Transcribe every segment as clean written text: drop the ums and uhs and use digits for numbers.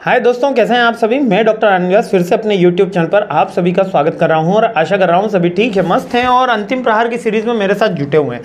हाय दोस्तों, कैसे हैं आप सभी। मैं डॉक्टर आनंद व्यास फिर से अपने YouTube चैनल पर आप सभी का स्वागत कर रहा हूं और आशा कर रहा हूं सभी ठीक है, मस्त हैं और अंतिम प्रहार की सीरीज में मेरे साथ जुटे हुए हैं।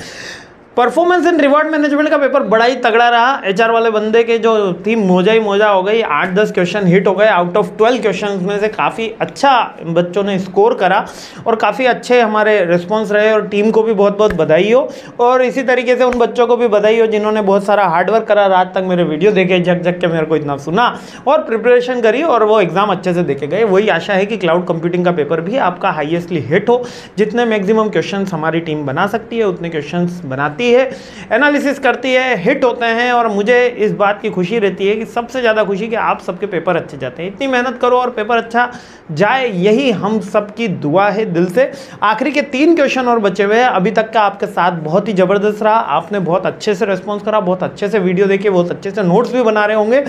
परफॉर्मेंस एंड रिवॉर्ड मैनेजमेंट का पेपर बड़ा ही तगड़ा रहा। एचआर वाले बंदे के जो थी मोजा ही मोजा हो गई। 8-10 क्वेश्चन हिट हो गए। आउट ऑफ 12 क्वेश्चन में से काफ़ी अच्छा बच्चों ने स्कोर करा और काफ़ी अच्छे हमारे रिस्पॉन्स रहे और टीम को भी बहुत बहुत बधाई हो। और इसी तरीके से उन बच्चों को भी बधाई हो जिन्होंने बहुत सारा हार्डवर्क करा, रात तक मेरे वीडियो देखे, झक झक के मेरे को इतना सुना और प्रिपरेशन करी और वो एग्जाम अच्छे से देखे गए। वही आशा है कि क्लाउड कंप्यूटिंग का पेपर भी आपका हाईएस्टली हिट हो। जितने मैक्सिमम क्वेश्चन हमारी टीम बना सकती है उतने क्वेश्चन बनाती है, एनालिसिस करती है, हिट होते हैं। और मुझे इस बात की खुशी रहती है कि सबसे ज़्यादा खुशी कि आप सबके पेपर अच्छे जाते हैं। इतनी मेहनत करो और पेपर अच्छा जाए, यही हम सबकी दुआ है दिल से। आखिरी के 3 क्वेश्चन और बचे हुए हैं। अभी तक का आपके साथ बहुत ही ज़बरदस्त रहा। आपने बहुत अच्छे से रिस्पॉन्स करा, बहुत अच्छे से वीडियो देखे, बहुत अच्छे से नोट्स भी बना रहे होंगे।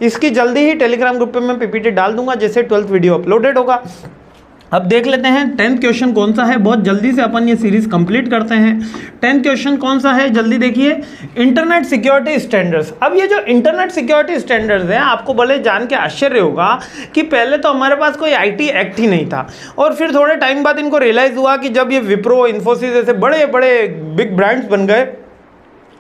इसकी जल्दी ही टेलीग्राम ग्रुप पे मैं पीपीटी डाल दूंगा जैसे 12th वीडियो अपलोडेड होगा। अब देख लेते हैं 10th क्वेश्चन कौन सा है। बहुत जल्दी से अपन ये सीरीज कंप्लीट करते हैं। 10th क्वेश्चन कौन सा है जल्दी देखिए। Internet security standards. अब ये जो इंटरनेट सिक्योरिटी स्टैंडर्ड्स है, आपको भले जान के आश्चर्य होगा कि पहले तो हमारे पास कोई आईटी एक्ट ही नहीं था और फिर थोड़े टाइम बाद इनको रियलाइज हुआ कि जब ये विप्रो, इन्फोसिस जैसे बड़े बड़े बिग ब्रांड्स बन गए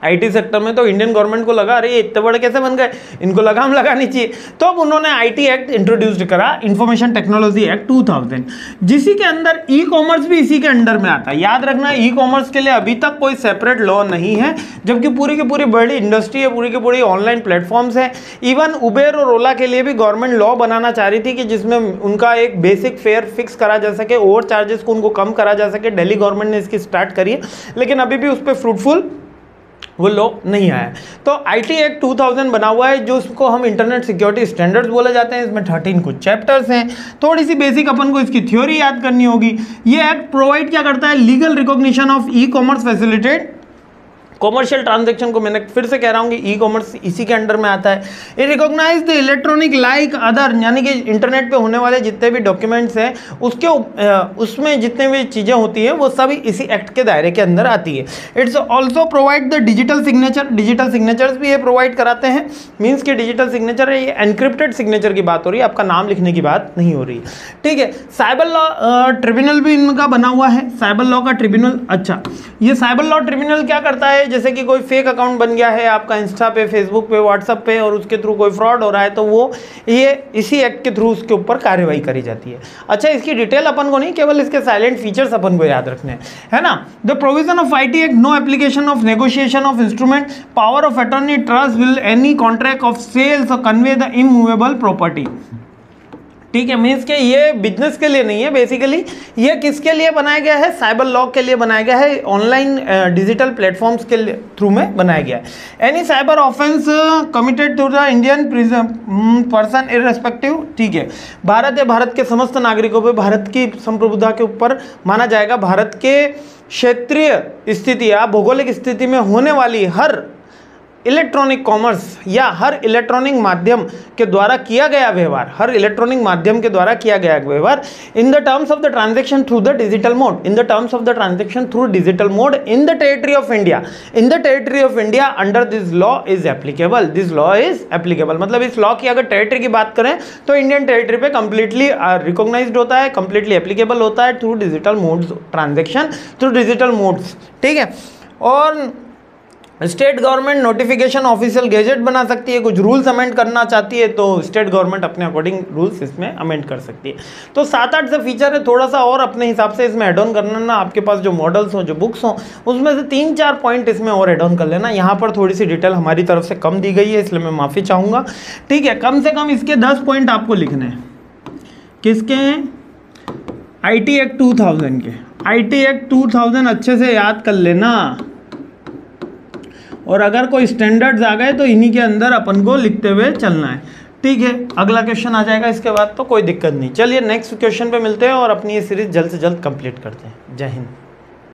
आईटी सेक्टर में, तो इंडियन गवर्नमेंट को लगा अरे ये इतने बड़े कैसे बन गए, इनको लगाम लगानी चाहिए। तो अब उन्होंने आईटी एक्ट इंट्रोड्यूस करा, इंफॉर्मेशन टेक्नोलॉजी एक्ट 2000, जिसी के अंदर ई कॉमर्स भी इसी के अंडर में आता है। याद रखना, ई कॉमर्स के लिए अभी तक कोई सेपरेट लॉ नहीं है, जबकि पूरी की पूरी बड़ी इंडस्ट्री है, पूरी की पूरी ऑनलाइन प्लेटफॉर्म्स है। इवन उबेर और ओला के लिए भी गवर्नमेंट लॉ बनाना चाह रही थी कि जिसमें उनका एक बेसिक फेयर फिक्स करा जा सके, ओवर चार्जेस को उनको कम करा जा सके। दिल्ली गवर्नमेंट ने इसकी स्टार्ट करी है, लेकिन अभी भी उस पर फ्रूटफुल वो लॉ नहीं आया। तो आईटी एक्ट 2000 बना हुआ है, जो उसको हम इंटरनेट सिक्योरिटी स्टैंडर्ड्स बोले जाते हैं। इसमें 13 कुछ चैप्टर्स हैं। थोड़ी सी बेसिक अपन को इसकी थ्योरी याद करनी होगी। ये एक्ट प्रोवाइड क्या करता है, legal recognition of e commerce facilitate commercial transaction को। मैंने फिर से कह रहा हूँ कि ई कॉमर्स इसी के अंडर में आता है। ये recognise the electronic like other, यानी कि इंटरनेट पे होने वाले जितने भी डॉक्यूमेंट्स हैं उसके उसमें जितने भी चीज़ें होती हैं वो सभी इसी एक्ट के दायरे के अंदर आती है। It's also provide the digital signature. Digital signatures भी ये प्रोवाइड कराते हैं। मीन्स कि डिजिटल सिग्नेचर है, ये एनक्रिप्टेड सिग्नेचर की बात हो रही है, आपका नाम लिखने की बात नहीं हो रही है। ठीक है। साइबर लॉ ट्रिब्यूनल भी इनका बना हुआ है, साइबर लॉ का ट्रिब्यूनल। अच्छा, ये साइबर लॉ ट्रिब्यूनल क्या करता है, जैसे कि कोई फेक अकाउंट बन गया है आपका इंस्टा पे, फेसबुक पे, व्हाट्सएप पे और उसके थ्रू कोई फ्रॉड हो रहा है, तो वो ये इसी एक्ट के थ्रू उसके ऊपर कार्रवाई करी जाती है। अच्छा, इसकी डिटेल अपन को नहीं, केवल इसके साइलेंट फीचर्स अपन को याद रखने हैं, है ना। The provision of IT act, no application of negotiation of instrument, power of attorney, trust will any contract of sales और कन्वे द इमूवेबल प्रॉपर्टी। ठीक है। मीन्स के ये बिजनेस के लिए नहीं है, बेसिकली ये किसके लिए बनाया गया है, साइबर लॉ के लिए बनाया गया है, ऑनलाइन डिजिटल प्लेटफॉर्म्स के थ्रू में बनाया गया है। Any cyber offence committed to the Indian person irrespective. ठीक है। भारत या भारत के समस्त नागरिकों पे भारत की संप्रभुता के ऊपर माना जाएगा। भारत के क्षेत्रीय स्थिति या भौगोलिक स्थिति में होने वाली हर इलेक्ट्रॉनिक कॉमर्स या हर इलेक्ट्रॉनिक माध्यम के द्वारा किया गया व्यवहार, हर इलेक्ट्रॉनिक माध्यम के द्वारा किया गया व्यवहार in the terms of the transaction through the digital mode, in the terms of the transaction through digital mode in the territory of India, in the territory of India under this law is applicable. This law is applicable मतलब इस law की अगर territory की बात करें तो Indian territory पे completely recognised होता है, कंप्लीटली एप्लीकेबल होता है through digital modes transaction, through digital modes. ठीक है। और state government notification official gazette बना सकती है। कुछ रूल्स अमेंड करना चाहती है तो स्टेट गवर्नमेंट अपने अकॉर्डिंग रूल्स इसमें अमेंड कर सकती है। तो 7-8 से फीचर है, थोड़ा सा और अपने हिसाब से इसमें एड ऑन करना ना, आपके पास जो मॉडल्स हो, जो बुक्स हो, उसमें से 3-4 पॉइंट इसमें और एड ऑन कर लेना। यहाँ पर थोड़ी सी डिटेल हमारी तरफ से कम दी गई है, इसलिए मैं माफ़ी चाहूँगा। ठीक है। कम से कम इसके 10 पॉइंट आपको लिखने हैं। किसके? आईटी एक्ट 2000 के। आईटी एक्ट 2000 अच्छे से याद कर लेना, और अगर कोई स्टैंडर्ड्स आ गए तो इन्हीं के अंदर अपन को लिखते हुए चलना है। ठीक है। अगला क्वेश्चन आ जाएगा इसके बाद, तो कोई दिक्कत नहीं। चलिए नेक्स्ट क्वेश्चन पे मिलते हैं और अपनी ये सीरीज जल्द से जल्द कंप्लीट करते हैं। जय हिंद।